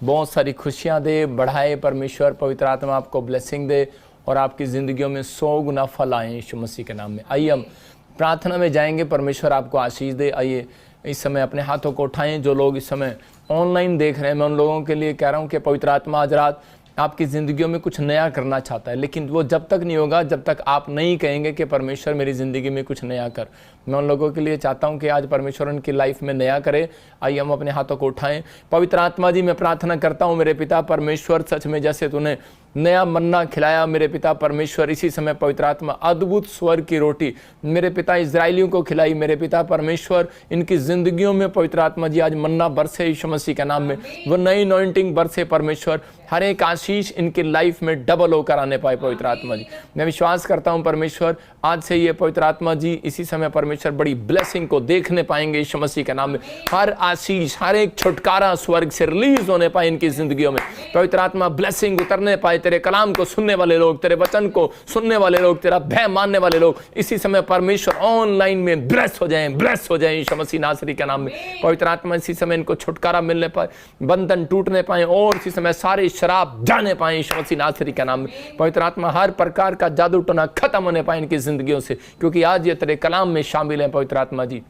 बहुत सारी खुशियाँ दे, बढ़ाए परमेश्वर। पवित्र आत्मा आपको ब्लेसिंग दे और आपकी ज़िंदगियों में 100 गुना फल आए यीशु मसीह के नाम में। आइए हम प्रार्थना में जाएंगे। परमेश्वर आपको आशीष दे। आइए इस समय अपने हाथों को उठाएं। जो लोग इस समय ऑनलाइन देख रहे हैं, मैं उन लोगों के लिए कह रहा हूँ कि पवित्र आत्मा आज रात आपकी ज़िंदगियों में कुछ नया करना चाहता है, लेकिन वो जब तक नहीं होगा जब तक आप नहीं कहेंगे कि परमेश्वर मेरी ज़िंदगी में कुछ नया कर। मैं उन लोगों के लिए चाहता हूं कि आज परमेश्वर उनकी लाइफ में नया करे। आइए हम अपने हाथों को उठाएं। पवित्र आत्मा जी, मैं प्रार्थना करता हूं मेरे पिता परमेश्वर, सच में जैसे तूने नया मन्ना खिलाया मेरे पिता परमेश्वर, इसी समय पवित्र आत्मा अद्भुत स्वर्ग की रोटी मेरे पिता इजराइलियों को खिलाई। मेरे पिता परमेश्वर, इनकी ज़िंदगियों में पवित्र आत्मा जी आज मन्ना बरसे यीशु मसीह के नाम में। वो नई अनॉइंटिंग बरसे परमेश्वर। हर एक आशीष इनकी लाइफ में डबल होकर आने पाए पवित्र आत्मा जी। मैं विश्वास करता हूं परमेश्वर, आज से ये पवित्र आत्मा जी इसी समय परमेश्वर बड़ी ब्लेसिंग को देखने पाएंगे यीशु मसीह के नाम में। हर आशीष, हर एक छुटकारा स्वर्ग से रिलीज होने पाए इनकी जिंदगियों में। पवित्र आत्मा ब्लेसिंग उतरने पाए। तेरे कलाम को सुनने वाले लोग, तेरे वचन को सुनने वाले लोग, तेरा भय मानने वाले लोग इसी समय परमेश्वर ऑनलाइन में ब्लेस हो जाएं, ब्लेस हो जाएं यीशु मसीह नासरी के नाम में। पवित्र आत्मा इसी समय इनको छुटकारा मिलने पाए, बंधन टूटने पाए और इसी समय सारे शराब जाने पाए यीशु मसीह नासरी के नाम में। पवित्र आत्मा हर प्रकार का जादू टोना खत्म होने पाए इनकी जिंदगियों से, क्योंकि आज ये तेरे कलाम में शामिल है पवित्र आत्मा जी।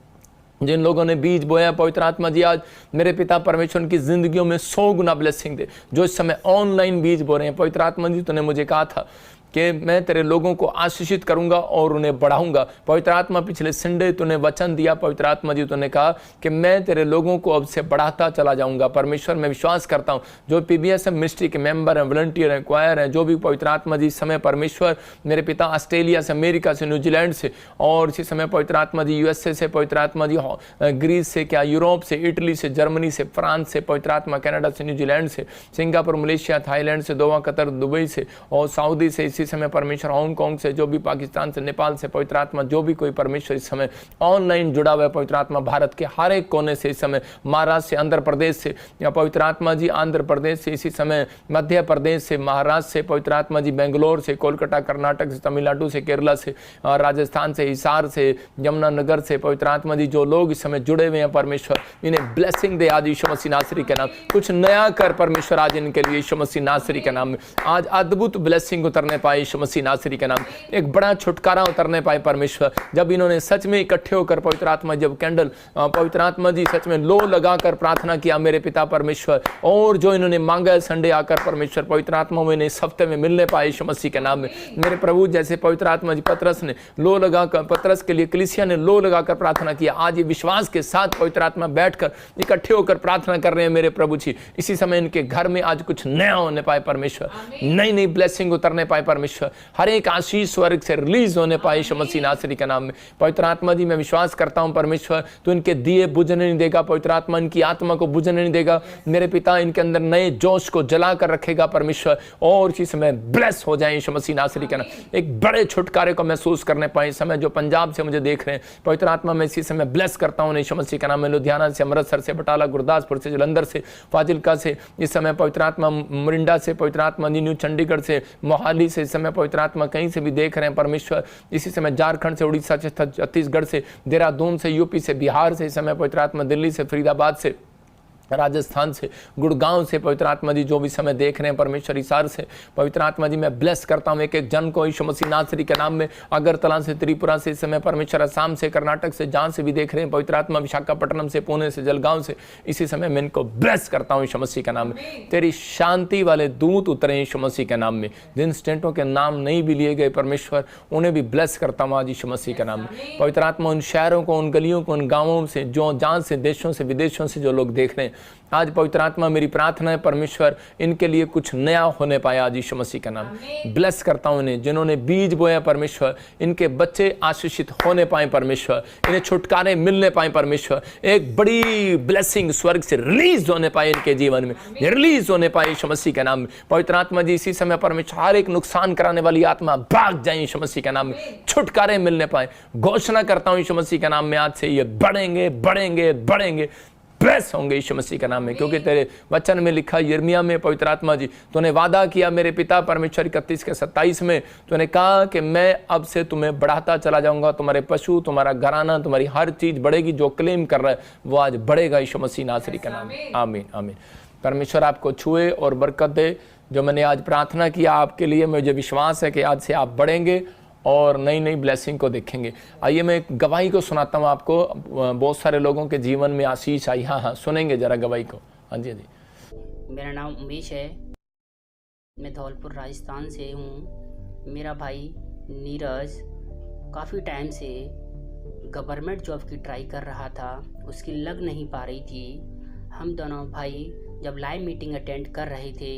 जिन लोगों ने बीज बोया पवित्र आत्मा जी, आज मेरे पिता परमेश्वर की जिंदगियों में 100 गुना ब्लेसिंग दे। जो इस समय ऑनलाइन बीज बो रहे हैं पवित्र आत्मा जी, तूने मुझे कहा था कि मैं तेरे लोगों को आशीषित करूंगा और उन्हें बढ़ाऊंगा। पवित्र आत्मा पिछले संडे तूने वचन दिया पवित्र आत्मा जी, तूने कहा कि मैं तेरे लोगों को अब से बढ़ाता चला जाऊंगा। परमेश्वर, मैं विश्वास करता हूं जो PBSM मिनिस्ट्री के मेंबर हैं, वॉलंटियर हैं, क्वायर हैं, जो भी पवित्र आत्मा जी समय परमेश्वर मेरे पिता ऑस्ट्रेलिया से, अमेरिका से, न्यूजीलैंड से और इसी समय पवित्र आत्मा जी USA से, पवित्र आत्मा जी ग्रीस से, क्या यूरोप से, इटली से, जर्मनी से, फ्रांस से, पवित्र आत्मा कनाडा से, न्यूजीलैंड से, सिंगापुर, मलेशिया, थाईलैंड से, दोहा, कतर, दुबई से और सऊदी से, इसी समय परमेश्वर हांगकांग से, जो भी पाकिस्तान से, नेपाल से, पवित्र आत्मा जो भी कोई परमेश्वर इस समय ऑनलाइन जुड़ा हुआ है पवित्र आत्मा, भारत के हर एक कोने से इस समय, महाराष्ट्र से, आंध्र प्रदेश से, या पवित्र आत्मा जी आंध्र प्रदेश से, इसी समय मध्य प्रदेश से, महाराष्ट्र से, पवित्र आत्मा जी बेंगलोर से, कोलकाता, कर्नाटक से, तमिलनाडु से, केरला से, राजस्थान से, हिसार से, यमुनानगर से, पवित्र आत्मा जी जो लोग इस समय जुड़े हुए हैं परमेश्वर, इन्हें ब्लेसिंग दे आज यीशु मसीह नासरी के नाम। कुछ नया कर परमेश्वर आज इनके लिए यीशु मसीह नासरी के नाम में। आज अद्भुत ब्लेसिंग उतरने पाए यीशु मसीह नासरी के नाम। एक बड़ा छुटकारा उतरने पाए परमेश्वर। जब इन्होंने सच में इकट्ठे होकर पवित्र आत्मा, जब कैंडल पवित्र आत्मा जी सच में लो लगाकर प्रार्थना किया मेरे पिता परमेश्वर, और जो इन्होंने मांगा संडे आकर परमेश्वर, पवित्र आत्मा में इस हफ्ते में मिलने पाए यीशु मसीह के नाम में। मेरे प्रभु, जैसे पवित्र आत्मा जी पतरस ने लो लगाकर, पतरस के लिए कलीसिया ने लो लगाकर प्रार्थना किया, आज ये विश्वास के साथ पवित्र आत्मा बैठकर इकट्ठे होकर प्रार्थना कर रहे हैं मेरे प्रभु जी। इसी समय इनके घर में आज कुछ नया होने पाए परमेश्वर, नई नई ब्लेसिंग उतरने पाए परमेश्वर, हर एक आशीष स्वर्ग से रिलीज होने पाए यीशु मसीह नासरी के नाम में। पवित्र आत्मा जी मैं विश्वास करता हूं परमेश्वर, तो इनके दिए बुझने नहीं देगा पवित्र आत्मा, इनकी आत्मा को बुझने नहीं देगा मेरे पिता, इनके अंदर नए जोश को जला कर रखेगा परमेश्वर, और इसी समय ब्लेस हो जाए यीशु मसीह नासरी के नाम। एक बड़े छुटकारे को महसूस करने पाए इस समय जो पंजाब से मुझे देख रहे हैं पवित्र आत्मा, मैं इसी समय ब्लेस करता हूं यीशु मसीह के नाम में। लुधियाना से, अमृतसर से, बटाला, गुरदासपुर से, जलंधर से, फाजिलका से, इस समय पवित्र आत्मा मोरिंडा से, पवित्र आत्मा न्यू चंडीगढ़ से, मोहाली से, इस समय पवित्र आत्मा कहीं से भी देख रहे हैं परमेश्वर, इसी समय झारखंड से, उड़ीसा से, छत्तीसगढ़ से, देहरादून से, यूपी से, बिहार से, इस समय पवित्र आत्मा दिल्ली से, फरीदाबाद से, राजस्थान से, गुड़गांव से, पवित्र आत्मा जी जो भी समय देख रहे हैं परमेश्वर, हिसार से, पवित्र आत्मा जी मैं ब्लेस करता हूं एक एक जन को यीशु मसीह नासरी के नाम में। अगरतला से, त्रिपुरा से, इस समय परमेश्वर असम से, कर्नाटक से, जहां से भी देख रहे हैं पवित्र आत्मा, विशाखापट्टनम से, पुणे से, जलगांव से, इसी समय मैं इनको ब्लेस करता हूं यीशु मसीह के नाम में। तेरी शांति वाले दूत उतरे यीशु मसीह के नाम में। जिन स्टेटों के नाम नहीं भी लिए गए परमेश्वर, उन्हें भी ब्लेस करता हूं आज यीशु मसीह के नाम में। पवित्र आत्मा उन शहरों को, उन गलियों को, उन गाँवों से, जो जहां से, देशों से, विदेशों से जो लोग देख रहे हैं, आज पवित्र आत्मा मेरी प्रार्थना है परमेश्वर, इनके लिए कुछ नया होने पाए आज यीशु मसीह का नाम। ब्लेस करता हूं इन्हें, जिन्होंने बीज बोया परमेश्वर, इनके बच्चे आशीषित होने पाए परमेश्वर, इन्हें छुटकारे मिलने पाए परमेश्वर, एक बड़ी ब्लेसिंग स्वर्ग से रिलीज होने पाए इनके जीवन में, रिलीज होने पाए यीशु मसीह के नाम में। पवित्र आत्मा जी इसी समय परमेश्वर हर एक नुकसान कराने वाली आत्मा भाग जाए यीशु मसीह के नाम में, छुटकारे मिलने पाए। घोषणा करता हूं यीशु मसीह के नाम में, आज से ये बढ़ेंगे, बढ़ेंगे, बढ़ेंगे, ब्लेस होंगे यीशु मसीह का नाम में, क्योंकि तेरे वचन में लिखा, यिर्मयाह में पवित्र आत्मा जी तूने वादा किया मेरे पिता परमेश्वर 31:27 में, तूने कहा कि मैं अब से तुम्हें बढ़ाता चला जाऊंगा, तुम्हारे पशु, तुम्हारा घराना, तुम्हारी हर चीज बढ़ेगी। जो क्लेम कर रहा है वो आज बढ़ेगा यीशु मसीह नासरी का नाम में। आमीन, आमीन। परमेश्वर आपको छुए और बरकत दे। जो मैंने आज प्रार्थना किया आपके लिए, मुझे विश्वास है कि आज से आप बढ़ेंगे और नई नई ब्लेसिंग को देखेंगे। आइए मैं एक गवाही को सुनाता हूँ आपको। बहुत सारे लोगों के जीवन में आशीष आई। हाँ, सुनेंगे जरा गवाही को। हाँ जी, हाँ जी। मेरा नाम उमेश है, मैं धौलपुर राजस्थान से हूँ। मेरा भाई नीरज काफ़ी टाइम से गवर्नमेंट जॉब की ट्राई कर रहा था, उसकी लग नहीं पा रही थी। हम दोनों भाई जब लाइव मीटिंग अटेंड कर रहे थे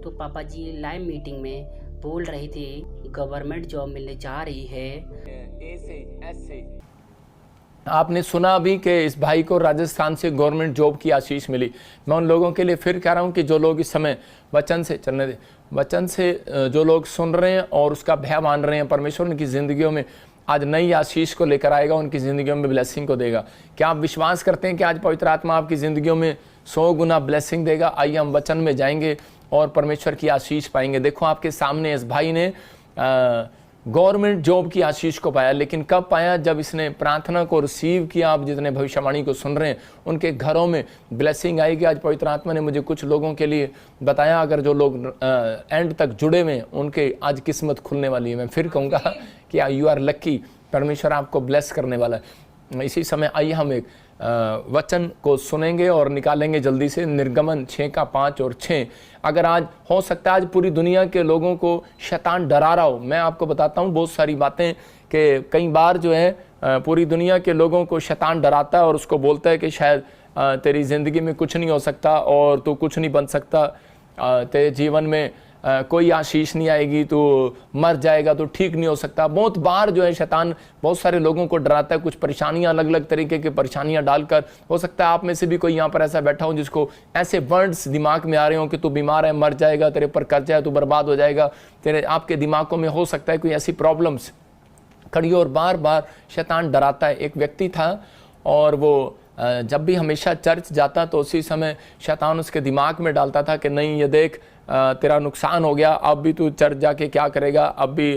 तो पापा जी लाइव मीटिंग में बोल रहे थे गवर्नमेंट जॉब मिलने जा रही है। ऐसे आपने सुना अभी कि इस भाई को राजस्थान से गवर्नमेंट जॉब की आशीष मिली। मैं उन लोगों के लिए फिर कह रहा हूं कि जो लोग इस समय वचन से चलने दे, वचन से जो लोग सुन रहे हैं और उसका भय मान रहे हैं, परमेश्वर उनकी ज़िंदगियों में आज नई आशीष को लेकर आएगा, उनकी ज़िंदगियों में ब्लेसिंग को देगा। क्या आप विश्वास करते हैं कि आज पवित्र आत्मा आपकी ज़िंदगियों में 100 गुना ब्लेसिंग देगा? आइए हम वचन में जाएंगे और परमेश्वर की आशीष पाएंगे। देखो आपके सामने इस भाई ने गवर्नमेंट जॉब की आशीष को पाया, लेकिन कब पाया? जब इसने प्रार्थना को रिसीव किया। आप जितने भविष्यवाणी को सुन रहे हैं उनके घरों में ब्लेसिंग आएगी। आज पवित्र आत्मा ने मुझे कुछ लोगों के लिए बताया, अगर जो लोग एंड तक जुड़े हुए हैं उनके आज किस्मत खुलने वाली है। मैं फिर कहूँगा कि यू आर लक्की, परमेश्वर आपको ब्लेस करने वाला है। इसी समय आइए हम एक वचन को सुनेंगे और निकालेंगे जल्दी से। निर्गमन 6 का 5 और 6। अगर आज हो सकता है आज पूरी दुनिया के लोगों को शैतान डरा रहा हो। मैं आपको बताता हूँ बहुत सारी बातें कि कई बार जो है पूरी दुनिया के लोगों को शैतान डराता है और उसको बोलता है कि शायद तेरी ज़िंदगी में कुछ नहीं हो सकता और तू कुछ नहीं बन सकता, तेरे जीवन में कोई आशीष नहीं आएगी, तो मर जाएगा, तो ठीक नहीं हो सकता। बहुत बार जो है शैतान बहुत सारे लोगों को डराता है, कुछ परेशानियां अलग अलग तरीके की परेशानियां डालकर। हो सकता है आप में से भी कोई यहाँ पर ऐसा बैठा हो जिसको ऐसे वर्ड्स दिमाग में आ रहे हो कि तू बीमार है, मर जाएगा, तेरे पर कर्जा है, तू बर्बाद हो जाएगा। तेरे आपके दिमागों में हो सकता है कोई ऐसी प्रॉब्लम्स खड़ी हो और बार बार शैतान डराता है। एक व्यक्ति था और वो जब भी हमेशा चर्च जाता तो उसी समय शैतान उसके दिमाग में डालता था कि नहीं ये देख तेरा नुकसान हो गया, अब भी तू चर्च जाके क्या करेगा, अब भी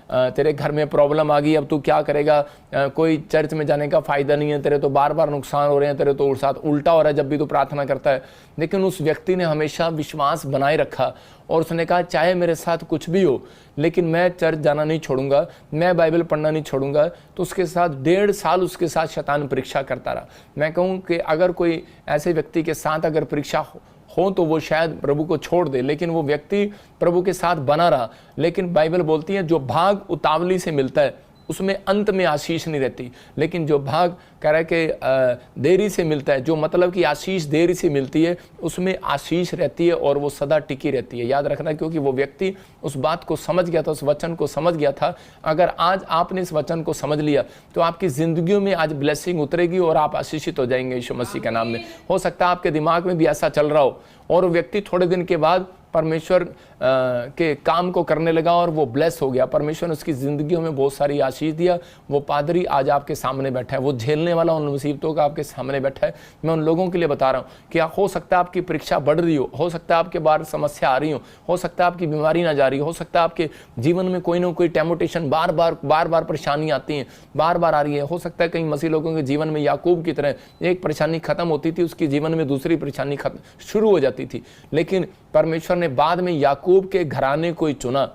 तेरे घर में प्रॉब्लम आ गई, अब तू क्या करेगा, कोई चर्च में जाने का फ़ायदा नहीं है, तेरे तो बार बार नुकसान हो रहे हैं, तेरे तो साथ उल्टा हो रहा है जब भी तू प्रार्थना करता है। लेकिन उस व्यक्ति ने हमेशा विश्वास बनाए रखा और उसने कहा चाहे मेरे साथ कुछ भी हो लेकिन मैं चर्च जाना नहीं छोड़ूंगा, मैं बाइबल पढ़ना नहीं छोड़ूंगा। तो उसके साथ 1.5 साल उसके साथ शैतान परीक्षा करता रहा। मैं कहूँ कि अगर कोई ऐसे व्यक्ति के साथ अगर परीक्षा हो तो वो शायद प्रभु को छोड़ दे, लेकिन वो व्यक्ति प्रभु के साथ बना रहा। लेकिन बाइबल बोलती है जो भाग उतावली से मिलता है उसमें अंत में आशीष नहीं रहती, लेकिन जो भाग कह रहा है कि देरी से मिलता है, जो मतलब कि आशीष देरी से मिलती है, उसमें आशीष रहती है और वो सदा टिकी रहती है। याद रखना, क्योंकि वो व्यक्ति उस बात को समझ गया था, उस वचन को समझ गया था। अगर आज आपने इस वचन को समझ लिया तो आपकी ज़िंदगियों में आज ब्लेसिंग उतरेगी और आप आशीषित हो जाएंगे यीशु मसीह के नाम में। हो सकता है आपके दिमाग में भी ऐसा चल रहा हो और वो व्यक्ति थोड़े दिन के बाद परमेश्वर के काम को करने लगा और वो ब्लेस हो गया। परमेश्वर ने उसकी ज़िंदगियों में बहुत सारी आशीष दिया। वो पादरी आज आपके सामने बैठा है, वो झेलने वाला उन मुसीबतों का आपके सामने बैठा है। मैं उन लोगों के लिए बता रहा हूँ कि हो सकता है आपकी परीक्षा बढ़ रही हो सकता है आपके बाहर समस्या आ रही हो सकता है आपकी बीमारी ना जा रही हो सकता है आपके जीवन में कोई ना कोई टेम्पटेशन बार बार परेशानी आती है, बार बार आ रही है। हो सकता है कई मसीह लोगों के जीवन में याकूब की तरह एक परेशानी खत्म होती थी, उसके जीवन में दूसरी परेशानी शुरू हो जाती थी, लेकिन परमेश्वर ने बाद में याकूब के घराने को ही चुना,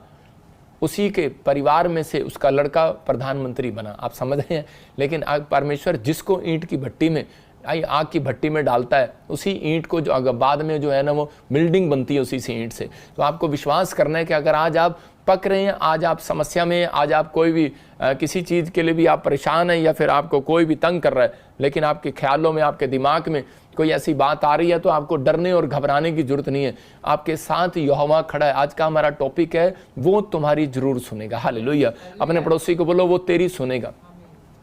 उसी के परिवार में से उसका लड़का प्रधानमंत्री बना। आप समझ रहे हैं। लेकिन परमेश्वर जिसको ईंट की भट्टी में आग की भट्टी में डालता है, उसी ईंट को जो अगर बाद में जो है ना वो बिल्डिंग बनती है उसी से ईंट से। तो आपको विश्वास करना है कि अगर आज आप पक रहे हैं, आज आप समस्या में, आज आप कोई भी किसी चीज़ के लिए भी आप परेशान हैं या फिर आपको कोई भी तंग कर रहा है, लेकिन आपके ख्यालों में, आपके दिमाग में कोई ऐसी बात आ रही है, तो आपको डरने और घबराने की जरूरत नहीं है। आपके साथ यहोवा खड़ा है। आज का हमारा टॉपिक है वो तुम्हारी जरूर सुनेगा। हालेलुया। अपने पड़ोसी को बोलो वो तेरी सुनेगा।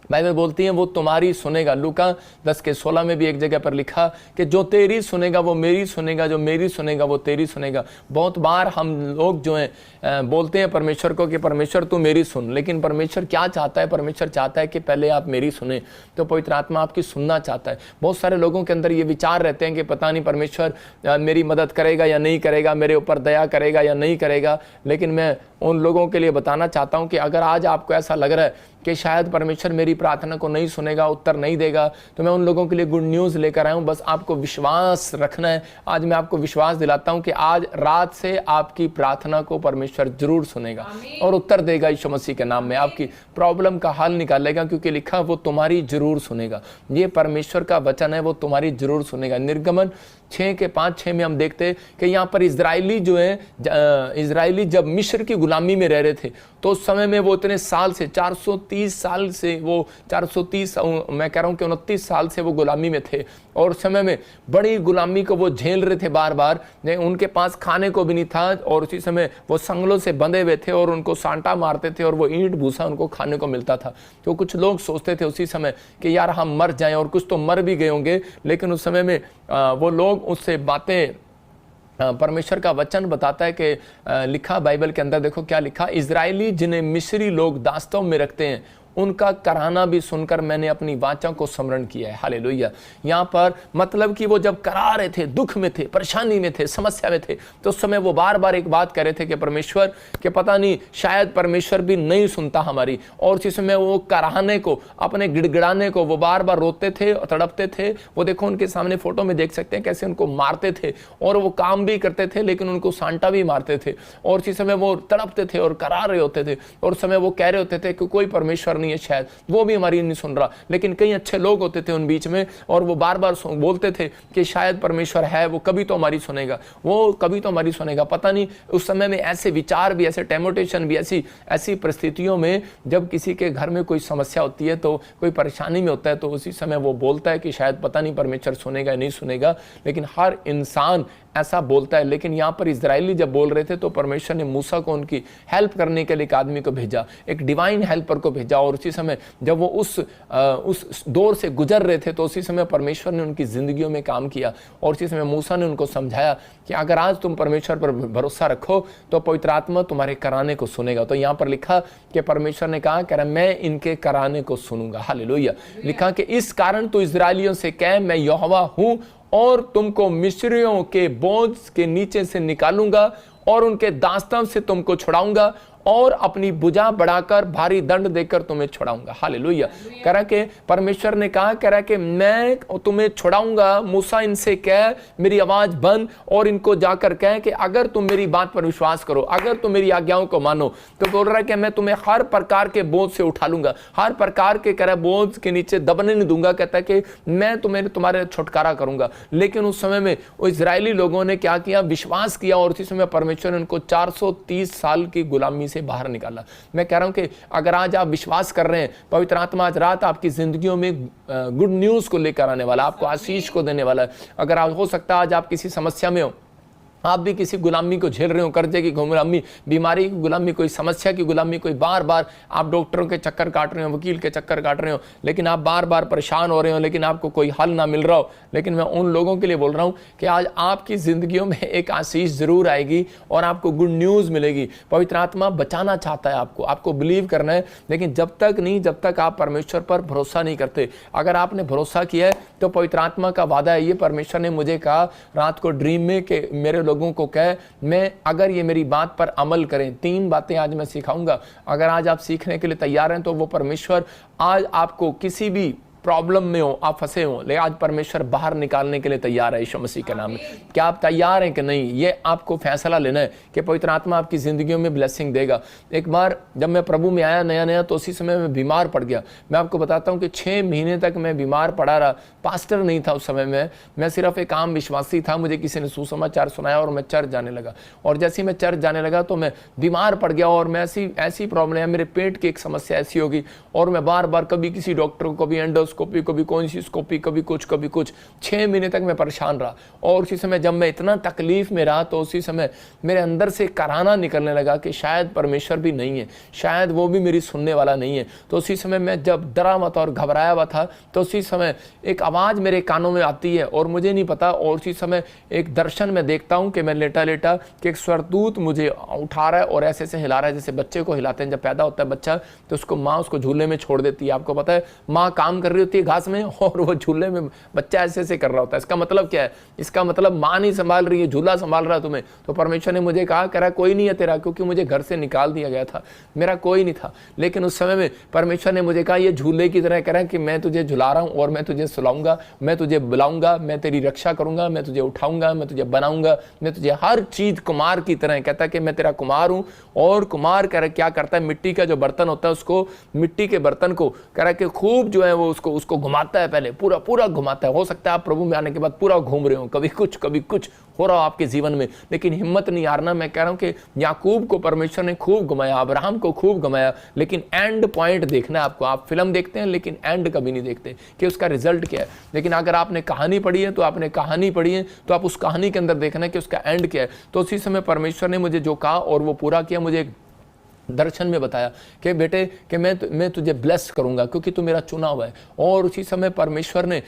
बाइबल बोलती है वो तुम्हारी सुनेगा। लूका 10:16 में भी एक जगह पर लिखा कि जो तेरी सुनेगा वो मेरी सुनेगा, जो मेरी सुनेगा वो तेरी सुनेगा। बहुत बार हम लोग जो हैं बोलते हैं परमेश्वर को कि परमेश्वर तू मेरी सुन, लेकिन परमेश्वर क्या चाहता है? परमेश्वर चाहता है कि पहले आप मेरी सुने। तो पवित्र आत्मा आपकी सुनना चाहता है। बहुत सारे लोगों के अंदर ये विचार रहते हैं कि पता नहीं परमेश्वर मेरी मदद करेगा या नहीं करेगा, मेरे ऊपर दया करेगा या नहीं करेगा। लेकिन मैं उन लोगों के लिए बताना चाहता हूँ कि अगर आज आपको ऐसा लग रहा है कि शायद परमेश्वर मेरी प्रार्थना को नहीं सुनेगा, उत्तर नहीं देगा, तो मैं उन लोगों के लिए गुड न्यूज़ लेकर आया हूँ। बस आपको विश्वास रखना है। आज मैं आपको विश्वास दिलाता हूँ कि आज रात से आपकी प्रार्थना को परमेश्वर जरूर सुनेगा और उत्तर देगा यीशु मसीह के नाम में। आपकी प्रॉब्लम का हल निकालेगा, क्योंकि लिखा वो तुम्हारी जरूर सुनेगा। ये परमेश्वर का वचन है, वो तुम्हारी जरूर सुनेगा। निर्गमन 6:5-6 में हम देखते हैं कि यहाँ पर इजरायली जो है, इजरायली जब मिस्र की गुलामी में रह रहे थे, तो उस समय में वो इतने साल से 430 साल से वो 430 मैं कह रहा हूँ कि 29 साल से वो गुलामी में थे, और उस समय में बड़ी गुलामी को वो झेल रहे थे बार बार। उनके पास खाने को भी नहीं था, और उसी समय वो संगलों से बंधे हुए थे और उनको सांटा मारते थे और वो ईंट भूसा उनको खाने को मिलता था। तो कुछ लोग सोचते थे उसी समय कि यार हम मर जाएं, और कुछ तो मर भी गए होंगे, लेकिन उस समय में वो लोग उससे बातें, परमेश्वर का वचन बताता है कि लिखा बाइबल के अंदर, देखो क्या लिखा, इजरायली जिन्हें मिस्री लोग दास्तों में रखते हैं उनका कराना भी सुनकर मैंने अपनी वाचा को स्मरण किया है। हालेलुया। यहाँ पर मतलब कि वो जब करा रहे थे, दुख में थे, परेशानी में थे, समस्या में थे, तो उस समय वो बार बार एक बात कह रहे थे कि परमेश्वर के पता नहीं शायद परमेश्वर भी नहीं सुनता हमारी। और उसी समय वो कराहने को, अपने गिड़गिड़ाने को वो बार बार रोते थे और तड़पते थे। वो देखो उनके सामने फोटो में देख सकते हैं कैसे उनको मारते थे, और वो काम भी करते थे लेकिन उनको सांटा भी मारते थे, और उसी समय वो तड़पते थे और करा रहे होते थे, और उस समय वो कह रहे होते थे कि कोई परमेश्वर है, शायद वो भी हमारी नहीं सुन रहा। लेकिन कई अच्छे लोग होते थे उन बीच में, और वो बार बार बोलते थे कि शायद परमेश्वर है, वो कभी तो हमारी सुनेगा, वो कभी तो हमारी सुनेगा। पता नहीं उस समय में ऐसे विचार भी, ऐसे टेम्पटेशन भी, ऐसी परिस्थितियों में जब किसी के घर में कोई समस्या होती है, तो कोई परेशानी में होता है, तो उसी समय वो बोलता है कि शायद पता नहीं परमेश्वर सुनेगा या नहीं सुनेगा। लेकिन हर इंसान ऐसा बोलता है। लेकिन यहाँ पर इजरायली जब बोल रहे थे, तो परमेश्वर ने मूसा को उनकी हेल्प करने के लिए एक आदमी को भेजा, एक डिवाइन हेल्पर को भेजा। और उसी समय जब वो उस दौर से गुजर रहे थे, तो उसी समय परमेश्वर ने उनकी जिंदगियों में काम किया, और उसी समय मूसा ने उनको समझाया कि अगर आज तुम परमेश्वर पर भरोसा रखो तो पवित्र आत्मा तुम्हारे कराने को सुनेगा। तो यहाँ पर लिखा कि परमेश्वर ने कहा कि मैं इनके कराने को सुनूंगा। हालेलुया। लिखा कि इस कारण तो इजरायलियों से कह, मैं यहोवा हूं और तुमको मिस्रियों के बोझ के नीचे से निकालूंगा और उनके दास्तां से तुमको छुड़ाऊंगा और अपनी भुजा बढ़ाकर भारी दंड देकर तुम्हें छुड़ाऊंगा। हालेलुया। कह रहा कि परमेश्वर ने कहा, कह रहा कि मैं तुम्हें छुड़ाऊंगा। मूसा इनसे कह, मेरी आवाज बंद, और इनको जाकर कह कि अगर तुम मेरी बात पर विश्वास करो, अगर तुम मेरी आज्ञाओं को मानो, तो बोल रहा है कि मैं तुम्हें हर प्रकार के बोझ से उठा लूंगा, हर प्रकार के कह रहा बोझ के नीचे दबने नहीं दूंगा। कहता है कि मैं तुम्हारे छुटकारा करूंगा। लेकिन उस समय में वो इजरायली लोगों ने क्या किया, विश्वास किया, और उसी समय परमेश्वर ने उनको 430 साल की गुलामी बाहर निकाला। मैं कह रहा हूं कि अगर आज आप विश्वास कर रहे हैं, पवित्र आत्मा आज रात आपकी जिंदगियों में गुड न्यूज को लेकर आने वाला, आपको आशीष को देने वाला है। अगर आज हो सकता है आज आप किसी समस्या में हो, आप भी किसी गुलामी को झेल रहे हो, कर्जे की गुलामी, बीमारी की गुलामी, कोई समस्या की गुलामी, कोई बार बार आप डॉक्टरों के चक्कर काट रहे हो, वकील के चक्कर काट रहे हो, लेकिन आप बार बार परेशान हो रहे हो, लेकिन आपको कोई हल ना मिल रहा हो। लेकिन मैं उन लोगों के लिए बोल रहा हूं कि आज आपकी जिंदगियों में एक आशीष जरूर आएगी और आपको गुड न्यूज मिलेगी। पवित्र आत्मा बचाना चाहता है आपको बिलीव करना है, लेकिन जब तक आप परमेश्वर पर भरोसा नहीं करते। अगर आपने भरोसा किया है तो पवित्र आत्मा का वादा है, ये परमेश्वर ने मुझे कहा रात को ड्रीम में कि मेरे लोगों को कहे, मैं अगर ये मेरी बात पर अमल करें, 3 बातें आज मैं सिखाऊंगा। अगर आज आप सीखने के लिए तैयार हैं तो वो परमेश्वर आज आपको किसी भी प्रॉब्लम में हो, आप फंसे हो, लेकिन आज परमेश्वर बाहर निकालने के लिए तैयार है यीशु मसीह के नाम में। क्या आप तैयार हैं कि नहीं, ये आपको फैसला लेना है कि पवित्र आत्मा आपकी जिंदगियों में ब्लेसिंग देगा। एक बार जब मैं प्रभु में आया नया, तो उसी समय मैं बीमार पड़ गया। मैं आपको बताता हूं कि 6 महीने तक मैं बीमार पड़ा रहा। पास्टर नहीं था उस समय में, मैं सिर्फ एक आम विश्वासी था। मुझे किसी ने सुसमाचार सुनाया और मैं चर्च जाने लगा, और जैसे मैं चर्च जाने लगा तो मैं बीमार पड़ गया, और मैं ऐसी प्रॉब्लम है, मेरे पेट की एक समस्या ऐसी होगी, और मैं बार बार कभी किसी डॉक्टर को, कभी एंडोस्कोपी, कभी कोंसिस्कोपी, कभी कुछ 6 महीने तक मैं परेशान रहा। और उसी समय जब मैं इतना तकलीफ में रहा, तो उसी समय मेरे अंदर से कराना निकलने लगा कि शायद परमेश्वर भी नहीं है, शायद वो भी मेरी सुनने वाला नहीं है। तो उसी समय मैं जब डरा हुआ था और घबराया हुआ था, तो उसी समय एक आवाज मेरे कानों में आती है और मुझे नहीं पता, और उसी समय एक दर्शन में देखता हूं कि मैं लेटा कि एक स्वर्गदूत मुझे उठा रहा है और ऐसे हिला रहा है, जैसे बच्चे को हिलाते हैं। जब पैदा होता है बच्चा तो उसको माँ उसको झूले में छोड़ देती है। आपको पता है, माँ काम कर रही होती है घास में और वो झूले में बच्चा ऐसे ऐसे कर रहा होता है। इसका मतलब क्या है? इसका मतलब माँ नहीं संभाल रही है, झूला संभाल रहा है तुम्हें। तो परमेश्वर ने मुझे कहा, कह रहा कोई नहीं है तेरा, क्योंकि मुझे घर से निकाल दिया गया था, मेरा कोई नहीं था। लेकिन उस समय में परमेश्वर ने मुझे कहा ये झूले की तरह कह रहा है कि मैं तुझे झुला रहा हूँ और मैं तुझे सुलाऊंगा, मैं तुझे बुलाऊंगा, मैं तेरी रक्षा करूंगा, मैं तुझे उठाऊंगा, मैं तुझे बनाऊंगा, मैं तुझे हर चीज कुमार की तरह, कहता है कि मैं तेरा कुमार हूं। और कुमार कह रहा क्या करता है, मिट्टी का जो बर्तन होता है उसको, मिट्टी के बर्तन को कह रहा है कि खूब जो है वो उसको घुमाता है, पहले पूरा पूरा घुमाता है। हो सकता है आप प्रभु में आने के बाद पूरा घूम रहे हो, कभी कुछ हो रहा हो आपके जीवन में, लेकिन हिम्मत नहीं हारना। मैं कह रहा हूं कि याकूब को परमेश्वर ने खूब घुमाया, अब्राहम को खूब घुमाया, लेकिन एंड पॉइंट देखना है आपको। आप फिल्म देखते हैं लेकिन एंड कभी नहीं देखते कि उसका रिजल्ट क्या है। लेकिन अगर आपने कहानी पढ़ी है तो आपने कहानी पढ़ी है तो आप उस कहानी के अंदर देखना है कि उसका एंड क्या है। तो उसी समय परमेश्वर ने मुझे जो कहा और वो पूरा किया। मुझे दर्शन में बताया कि बेटे कि मैं तुझे ब्लेस करूंगा क्योंकि तू मेरा चुना हुआ है। और उसी समय परमेश्वर ने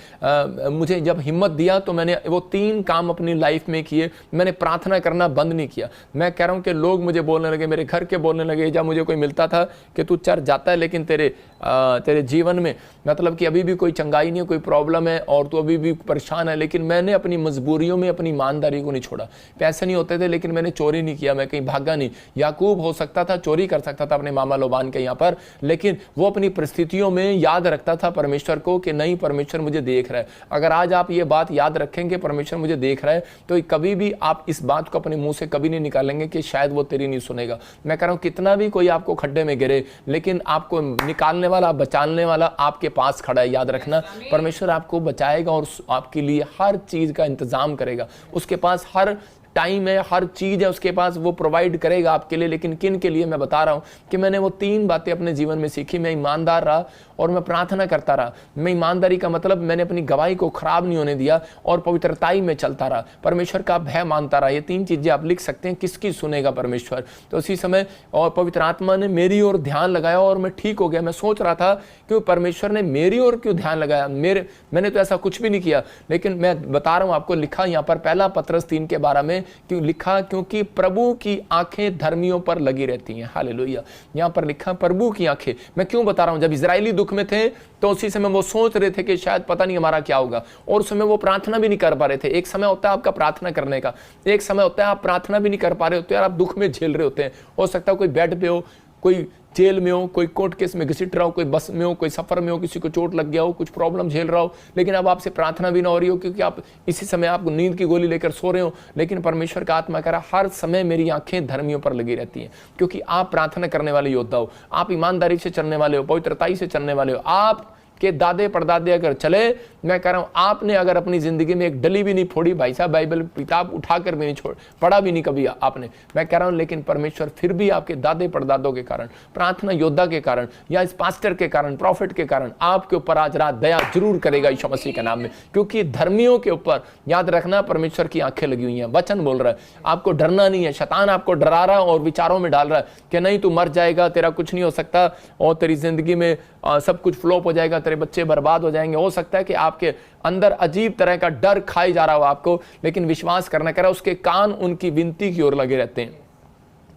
मुझे जब हिम्मत दिया तो मैंने वो 3 काम अपनी लाइफ में किए। मैंने प्रार्थना करना बंद नहीं किया। मैं कह रहा हूं कि लोग मुझे बोलने लगे, मेरे घर के बोलने लगे, जब मुझे कोई मिलता था कि तू चर्च जाता है लेकिन तेरे जीवन में मतलब कि अभी भी कोई चंगाई नहीं है, कोई प्रॉब्लम है और तू अभी भी परेशान है। लेकिन मैंने अपनी मजबूरियों में अपनी ईमानदारी को नहीं छोड़ा। पैसे नहीं होते थे लेकिन मैंने चोरी नहीं किया, मैं कहीं भागा नहीं। याकूब हो सकता था चोरी कर सकता था अपने मामा लोबान के यहाँ पर, लेकिन वो अपनी परिस्थितियों में याद रखता था परमेश्वर को कि नहीं, परमेश्वर मुझे देख रहा है। अगर आज आप ये बात याद रखेंगे परमेश्वर मुझे देख रहा है, तो कभी भी आप इस बात को अपने मुंह से कभी नहीं निकालेंगे कि शायद वो तेरी नहीं सुनेगा। मैं कह रहा हूं कितना भी कोई आपको खड्डे में गिरे, लेकिन आपको निकालने वाला, बचाने वाला आपके पास खड़ा है। याद रखना, परमेश्वर आपको बचाएगा और आपके लिए हर चीज का इंतजाम करेगा। उसके पास हर टाइम है, हर चीज है उसके पास, वो प्रोवाइड करेगा आपके लिए। लेकिन किन के लिए मैं बता रहा हूं कि मैंने वो 3 बातें अपने जीवन में सीखी। मैं ईमानदार रहा और मैं प्रार्थना करता रहा। मैं ईमानदारी का मतलब मैंने अपनी गवाही को खराब नहीं होने दिया और पवित्रताई में चलता रहा, परमेश्वर का भय मानता रहा। ये 3 चीजें आप लिख सकते हैं, किसकी सुनेगा परमेश्वर। तो उसी समय और पवित्र आत्मा ने मेरी ओर ध्यान लगाया और मैं ठीक हो गया। मैं सोच रहा था कि परमेश्वर ने मेरी ओर क्यों ध्यान लगाया, मैंने तो ऐसा कुछ भी नहीं किया। लेकिन मैं बता रहा हूं आपको, लिखा यहाँ पर 1 पत्रस 3 के 12 में क्यों लिखा, क्योंकि प्रभु की आंखें धर्मियों पर लगी रहती हैं। हालेलुया। यहाँ पर लिखा प्रभु की आंखें। मैं क्यों बता रहा हूं, जब इजरायली दुख में थे तो उसी समय वो सोच रहे थे कि शायद पता नहीं हमारा क्या होगा, और उस समय वो प्रार्थना भी नहीं कर पा रहे थे। एक समय होता है आपका प्रार्थना करने का, एक समय होता है आप प्रार्थना भी नहीं कर पा रहे होते, यार आप दुख में झेल रहे होते हैं। हो सकता है कोई बेड पे हो, कोई जेल में हो, कोई कोर्ट केस में घसीट रहा हो, कोई बस में हो, कोई सफर में हो, किसी को चोट लग गया हो, कुछ प्रॉब्लम झेल रहा हो, लेकिन अब आपसे प्रार्थना भी ना हो रही हो क्योंकि आप इसी समय आपको नींद की गोली लेकर सो रहे हो। लेकिन परमेश्वर का आत्मा कह रहा हर समय मेरी आंखें धर्मियों पर लगी रहती हैं, क्योंकि आप प्रार्थना करने वाले योद्धा हो, आप ईमानदारी से चलने वाले हो, पवित्रताई से चलने वाले हो। आप के दादे परदादे अगर चले, मैं कह रहा हूं आपने अगर अपनी जिंदगी में एक डली भी नहीं फोड़ी, भाई साहब बाइबल किताब उठाकर भी नहीं छोड़ पढ़ा भी नहीं कभी आपने, मैं कह रहा हूं, लेकिन परमेश्वर फिर भी आपके दादे परदादों के कारण, प्रार्थना योद्धा के कारण या इस पास्टर के कारण, प्रॉफिट के कारण आपके ऊपर आज रात दया जरूर करेगा यीशु मसीह के नाम में। क्योंकि धर्मियों के ऊपर याद रखना परमेश्वर की आंखें लगी हुई हैं। वचन बोल रहा है आपको डरना नहीं है। शैतान आपको डरा रहा है और विचारों में डाल रहा है कि नहीं तू मर जाएगा, तेरा कुछ नहीं हो सकता और तेरी जिंदगी में सब कुछ फ्लॉप हो जाएगा, तेरे बच्चे बर्बाद हो जाएंगे। हो सकता है कि आपके अंदर अजीब तरह का डर खाई जा रहा हो आपको, लेकिन विश्वास करना, कह रहा उसके कान उनकी विनती की ओर लगे रहते हैं।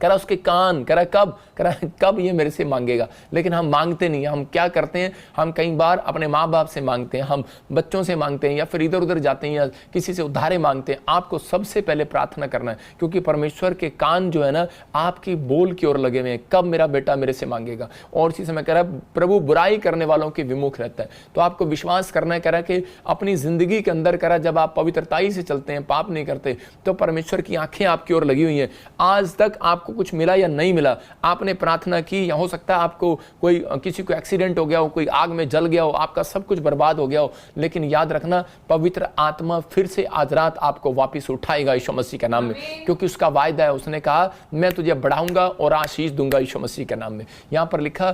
कह रहा उसके कान, कह रहा कब ये मेरे से मांगेगा। लेकिन हम मांगते नहीं। हम क्या करते हैं, हम कई बार अपने माँ बाप से मांगते हैं, हम बच्चों से मांगते हैं या फिर इधर उधर जाते हैं या किसी से उधारे मांगते हैं। आपको सबसे पहले प्रार्थना करना है, क्योंकि परमेश्वर के कान जो है ना आपकी बोल की ओर लगे हुए हैं, कब मेरा बेटा मेरे से मांगेगा। और इसी समय कह रहा प्रभु बुराई करने वालों के विमुख रहता है। तो आपको विश्वास करना है, कह रहा कि अपनी जिंदगी के अंदर कह रहा जब आप पवित्रताई से चलते हैं, पाप नहीं करते, तो परमेश्वर की आंखें आपकी ओर लगी हुई हैं। आज तक आपको कुछ मिला या नहीं मिला, आपने प्रार्थना की, या हो सकता है आपको कोई किसी को एक्सीडेंट हो गया हो, कोई आग में जल गया हो, आपका सब कुछ बर्बाद हो गया हो, लेकिन याद रखना पवित्र आत्मा फिर से आज रात आपको वापस उठाएगा यीशु मसीह के नाम में, क्योंकि उसका वायदा है। उसने कहा मैं तुझे बढ़ाऊंगा और आशीष दूंगा यीशु मसीह के नाम में। यहां पर लिखा